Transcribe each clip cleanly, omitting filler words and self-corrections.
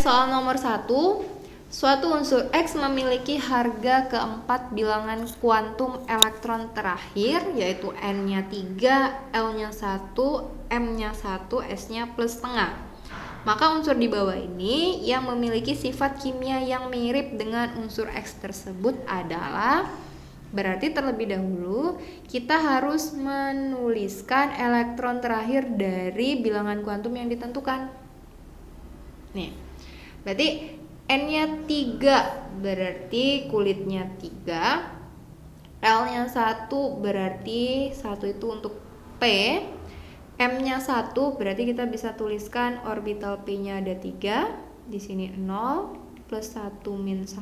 soal nomor 1. Suatu unsur X memiliki harga keempat bilangan kuantum elektron terakhir, yaitu N-nya 3, L-nya 1, M-nya 1, S-nya plus setengah. Maka unsur di bawah ini yang memiliki sifat kimia yang mirip dengan unsur X tersebut adalah, berarti terlebih dahulu kita harus menuliskan elektron terakhir dari bilangan kuantum yang ditentukan. Nih, berarti N-nya 3 berarti kulitnya 3, L-nya 1 berarti 1 itu untuk P, M-nya 1 berarti kita bisa tuliskan orbital P-nya ada 3, di sini 0, plus 1 min 1,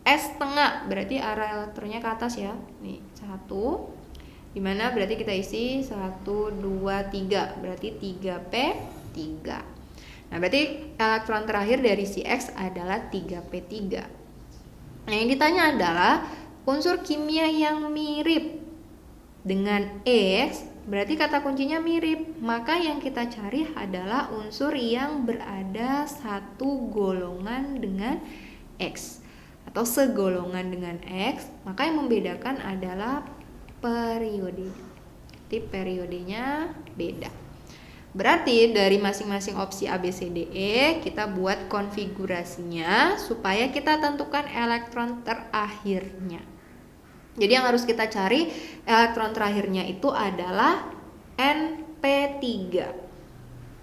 S setengah berarti arah elektronnya ke atas ya, nih 1, dimana berarti kita isi 1, 2, 3, berarti 3P, 3. Nah, berarti elektron terakhir dari si X adalah 3P3. Nah, yang ditanya adalah unsur kimia yang mirip dengan X, berarti kata kuncinya mirip. Maka yang kita cari adalah unsur yang berada satu golongan dengan X atau segolongan dengan X. Maka yang membedakan adalah periode. Jadi periodenya beda. Berarti dari masing-masing opsi A, B, C, D, E kita buat konfigurasinya supaya kita tentukan elektron terakhirnya. Jadi yang harus kita cari elektron terakhirnya itu adalah NP3.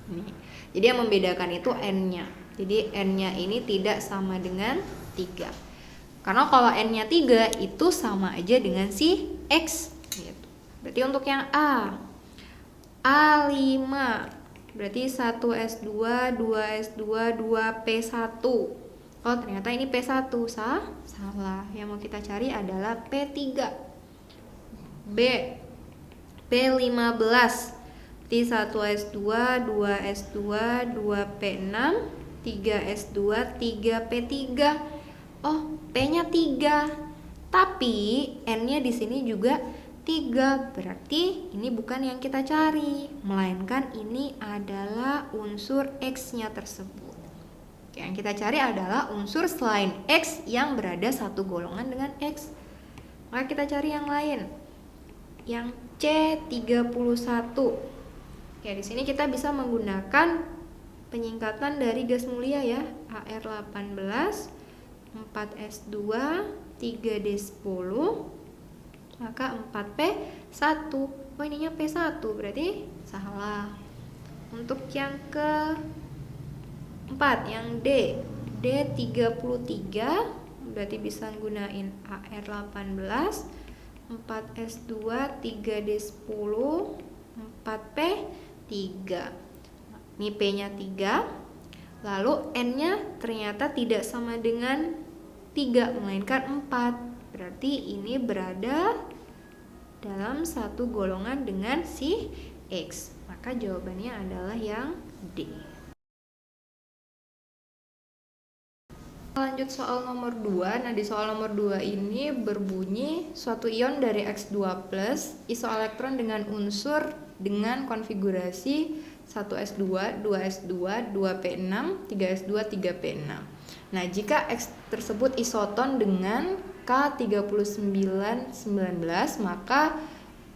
Nih. Jadi yang membedakan itu N-nya. Jadi N-nya ini tidak sama dengan 3. Karena kalau N-nya 3 itu sama aja dengan si X gitu. Berarti untuk yang A5 berarti 1S2, 2S2, 2P1. Oh, ternyata ini P1. Salah. Yang mau kita cari adalah P3. B, P15 berarti 1S2, 2S2, 2P6, 3S2, 3P3. Oh, P-nya 3. Tapi N-nya di sini juga 3, berarti ini bukan yang kita cari, melainkan ini adalah unsur X-nya tersebut. Yang kita cari adalah unsur selain X yang berada satu golongan dengan X. Maka kita cari yang lain, yang C31. Ya, di sini kita bisa menggunakan penyingkatan dari gas mulia ya, AR18, 4S2, 3D10, maka 4P1. Oh, ininya P1 berarti salah. Untuk yang keempat, yang D, D33 berarti bisa gunain AR18, 4S2, 3D10, 4P3. Ini P-nya 3. Lalu N-nya ternyata tidak sama dengan 3 melainkan 4. Berarti ini berada dalam satu golongan dengan si X. Maka jawabannya adalah yang D. Lanjut soal nomor 2. Nah, di soal nomor 2 ini berbunyi suatu ion dari X2+ isoelektron dengan unsur dengan konfigurasi 1S2, 2S2, 2P6, 3S2, 3P6. Nah, jika X tersebut isoton dengan K3919, maka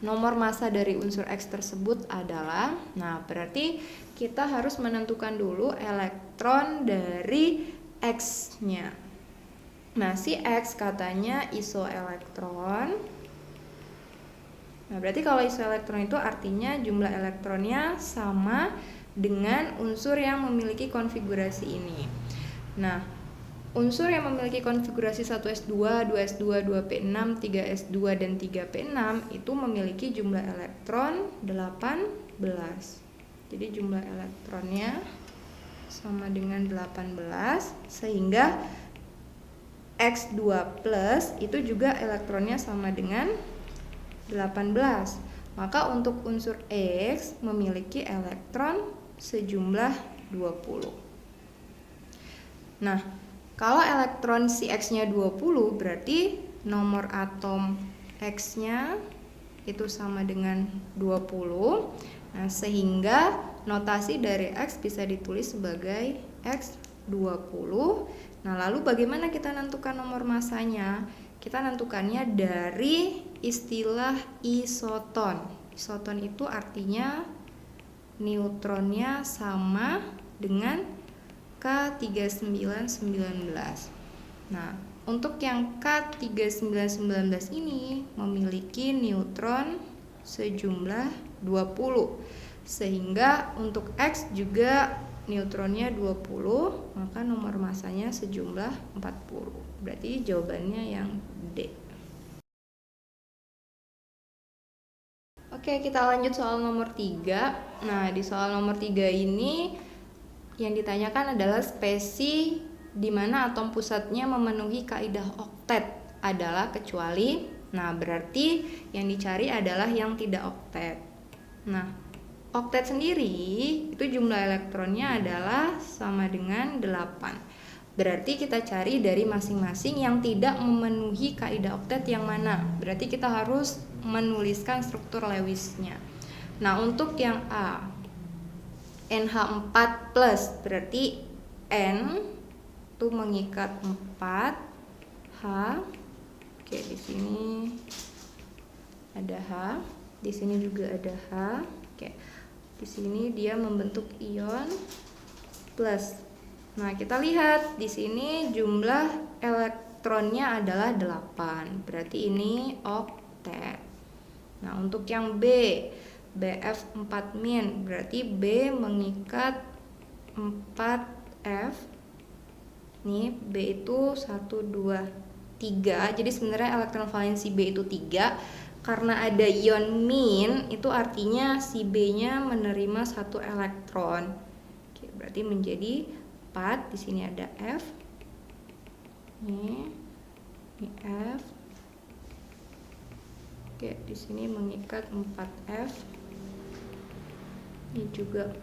nomor massa dari unsur X tersebut adalah, nah berarti kita harus menentukan dulu elektron dari X-nya. Nah, si X katanya isoelektron. Nah, berarti kalau isoelektron itu artinya jumlah elektronnya sama dengan unsur yang memiliki konfigurasi ini. Nah, unsur yang memiliki konfigurasi 1S2, 2S2, 2P6, 3S2, dan 3P6 itu memiliki jumlah elektron 18. Jadi jumlah elektronnya sama dengan 18, sehingga X2+ itu juga elektronnya sama dengan 18. Maka untuk unsur X memiliki elektron sejumlah 20. Nah, kalau elektron si X-nya 20, berarti nomor atom X-nya itu sama dengan 20. Nah, sehingga notasi dari X bisa ditulis sebagai X 20. Nah, lalu bagaimana kita nentukan nomor massanya? Kita nentukannya dari istilah isoton. Isoton itu artinya neutronnya sama dengan K3919. Nah, untuk yang K3919 ini memiliki neutron sejumlah 20. Sehingga untuk X juga neutronnya 20, maka nomor massanya sejumlah 40. Berarti jawabannya yang D. Oke, kita lanjut soal nomor 3. Nah, di soal nomor 3 ini yang ditanyakan adalah spesi di mana atom pusatnya memenuhi kaidah oktet adalah kecuali. Nah, berarti yang dicari adalah yang tidak oktet. Nah, oktet sendiri itu jumlah elektronnya adalah sama dengan 8. Berarti kita cari dari masing-masing yang tidak memenuhi kaidah oktet yang mana. Berarti kita harus menuliskan struktur Lewisnya. Nah, untuk yang A, NH4+, berarti N itu mengikat 4, H. Oke, di sini ada H, di sini juga ada H. Oke. Di sini dia membentuk ion plus. Nah, kita lihat di sini jumlah elektronnya adalah 8. Berarti ini oktet. Nah, untuk yang B, Bf4-, berarti B mengikat 4F. Nih, B itu 1 2 3. Jadi sebenarnya elektron valensi B itu 3. Karena ada ion min, itu artinya si B-nya menerima 1 elektron. Oke, berarti menjadi 4. Di sini ada F. Ini F. Oke, di sini mengikat 4F. Ini juga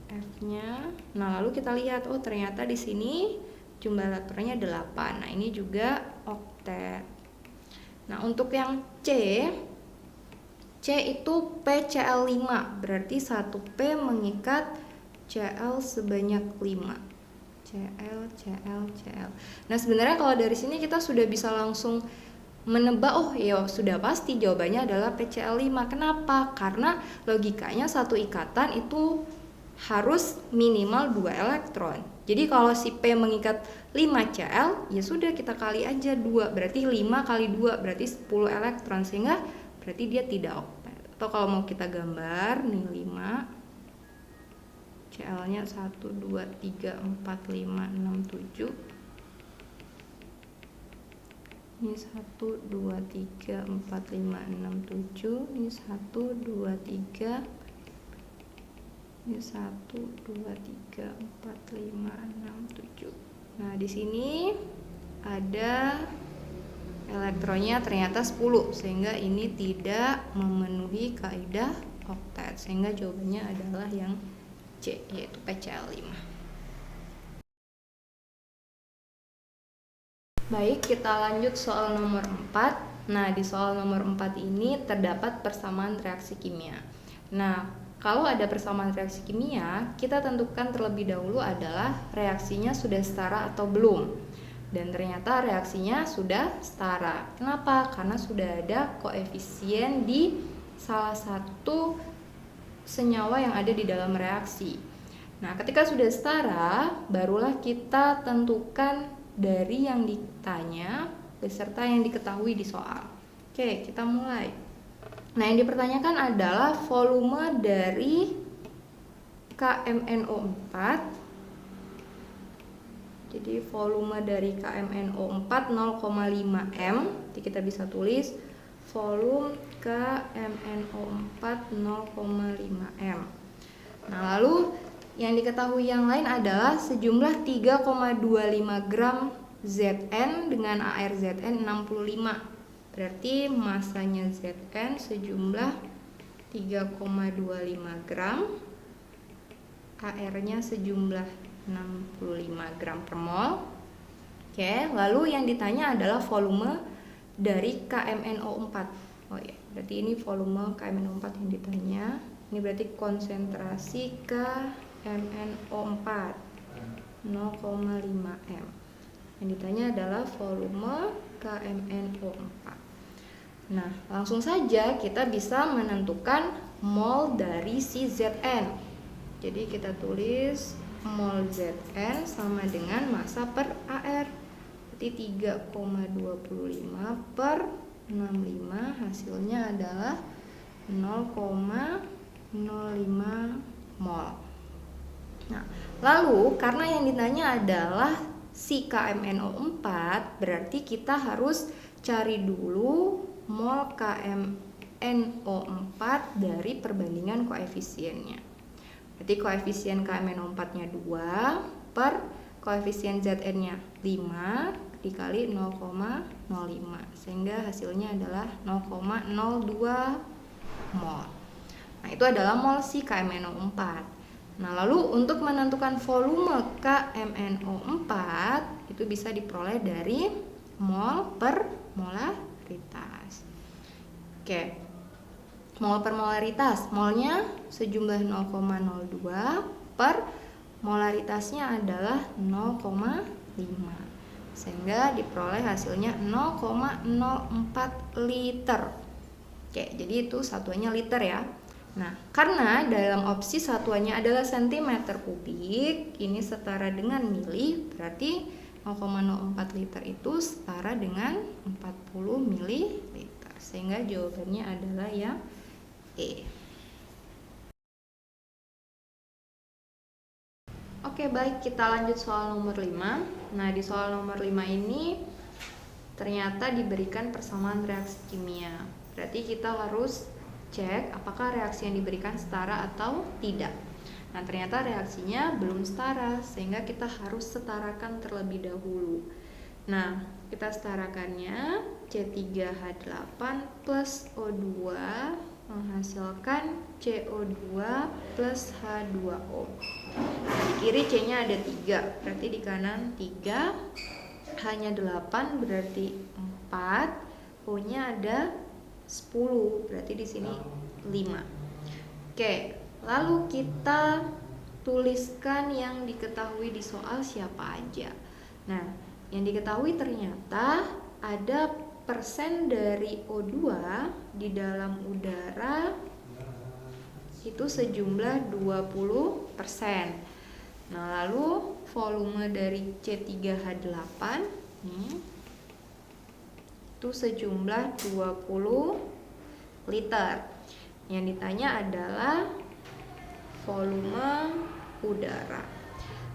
F-nya. Nah, lalu kita lihat, oh ternyata di sini jumlah elektronnya 8. Nah, ini juga oktet. Nah, untuk yang C itu PCl5, berarti 1P mengikat Cl sebanyak 5. Cl. Nah, sebenarnya kalau dari sini kita sudah bisa langsung menebak, oh ya sudah pasti jawabannya adalah PCl5. Kenapa? Karena logikanya satu ikatan itu harus minimal 2 elektron. Jadi kalau si P mengikat 5 Cl, ya sudah kita kali aja 2. Berarti 5 kali 2 berarti 10 elektron, sehingga berarti dia tidak oktet. Atau kalau mau kita gambar nih 5 Cl-nya 1 2 3 4 5 6 7. Ini 1 2 3 4 5 6 7. Ini 1 2 3. Ini 1 2 3 4 5 6 7. Nah, di sini ada elektronnya ternyata 10, sehingga ini tidak memenuhi kaidah oktet, sehingga jawabannya adalah yang C, yaitu PCl5. Baik, kita lanjut soal nomor 4. Nah, di soal nomor 4 ini terdapat persamaan reaksi kimia. Nah, kalau ada persamaan reaksi kimia, kita tentukan terlebih dahulu adalah reaksinya sudah setara atau belum. Dan ternyata reaksinya sudah setara. Kenapa? Karena sudah ada koefisien di salah satu senyawa yang ada di dalam reaksi. Nah, ketika sudah setara, barulah kita tentukan dari yang ditanya beserta yang diketahui di soal. Oke, kita mulai. Nah, yang dipertanyakan adalah volume dari KMNO4. Jadi volume dari KMNO4 0,5 M. Jadi kita bisa tulis volume KMNO4 0,5 M. Nah, lalu yang diketahui yang lain adalah sejumlah 3,25 gram Zn dengan ArZn 65. Berarti masanya Zn sejumlah 3,25 gram, AR-nya sejumlah 65 gram per mol. Oke, lalu yang ditanya adalah volume dari KMNO4. Oh ya, berarti ini volume KMNO4 yang ditanya. Ini berarti konsentrasi KMNO4. 0,5 M. Yang ditanya adalah volume KMNO4. Nah, langsung saja kita bisa menentukan mol dari si Zn. Jadi kita tulis mol Zn sama dengan massa per AR. Berarti 3,25 per 65, hasilnya adalah 0,05 mol. Nah, lalu karena yang ditanya adalah si KMNO4, berarti kita harus cari dulu mol KMNO4 dari perbandingan koefisiennya. Berarti koefisien KMNO4-nya 2 per koefisien Zn-nya 5 dikali 0,05, sehingga hasilnya adalah 0,02 mol. Nah, itu adalah mol si KMNO4. Nah, lalu untuk menentukan volume KMNO4 itu bisa diperoleh dari mol per molaritas. Oke. Mol per molaritas, molnya sejumlah 0,02 per molaritasnya adalah 0,5. Sehingga diperoleh hasilnya 0,04 liter. Oke, jadi itu satuannya liter ya. Nah, karena dalam opsi satuannya adalah cm kubik, ini setara dengan mili, berarti 0,04 liter itu setara dengan 40 mililiter. Sehingga jawabannya adalah yang E. Oke, baik, kita lanjut soal nomor 5. Nah, di soal nomor 5 ini ternyata diberikan persamaan reaksi kimia. Berarti kita harus cek apakah reaksi yang diberikan setara atau tidak. Nah, ternyata reaksinya belum setara, sehingga kita harus setarakan terlebih dahulu. Nah, kita setarakannya C3H8 plus O2 menghasilkan CO2 plus H2O. Nah, di kiri C-nya ada 3, berarti di kanan 3, H-nya 8, berarti 4, O-nya ada 10, berarti di sini 5. Oke, lalu kita tuliskan yang diketahui di soal siapa aja. Nah, yang diketahui ternyata ada persen dari O2 di dalam udara itu sejumlah 20%. Nah, lalu volume dari C3H8 itu sejumlah 20 liter. Yang ditanya adalah volume udara.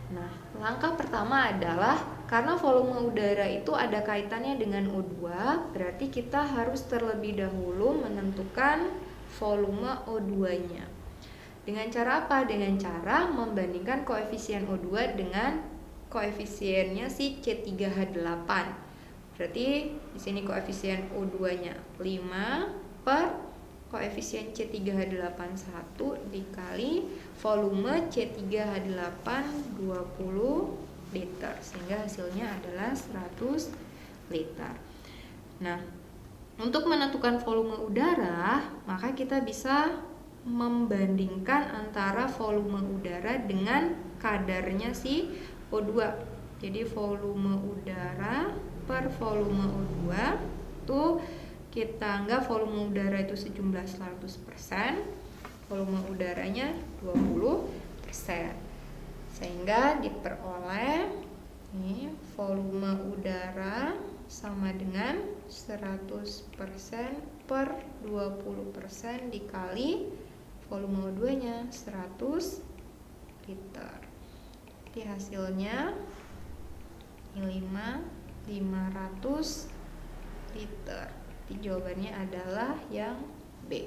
Nah, langkah pertama adalah karena volume udara itu ada kaitannya dengan O2, berarti kita harus terlebih dahulu menentukan volume O2-nya. Dengan cara apa? Dengan cara membandingkan koefisien O2 dengan koefisiennya si C3H8. Berarti di sini koefisien O2-nya 5 per koefisien C3H8 1 dikali volume C3H8 20 liter, sehingga hasilnya adalah 100 liter. Nah, untuk menentukan volume udara, maka kita bisa membandingkan antara volume udara dengan kadarnya si O2. Jadi volume udara per volume O2 itu kita anggap volume udara itu sejumlah 100%, volume udaranya 20%. Sehingga diperoleh volume udara sama dengan 100% per 20% dikali volume O2-nya 100 liter. Jadi hasilnya 500 liter. Jadi jawabannya adalah yang B.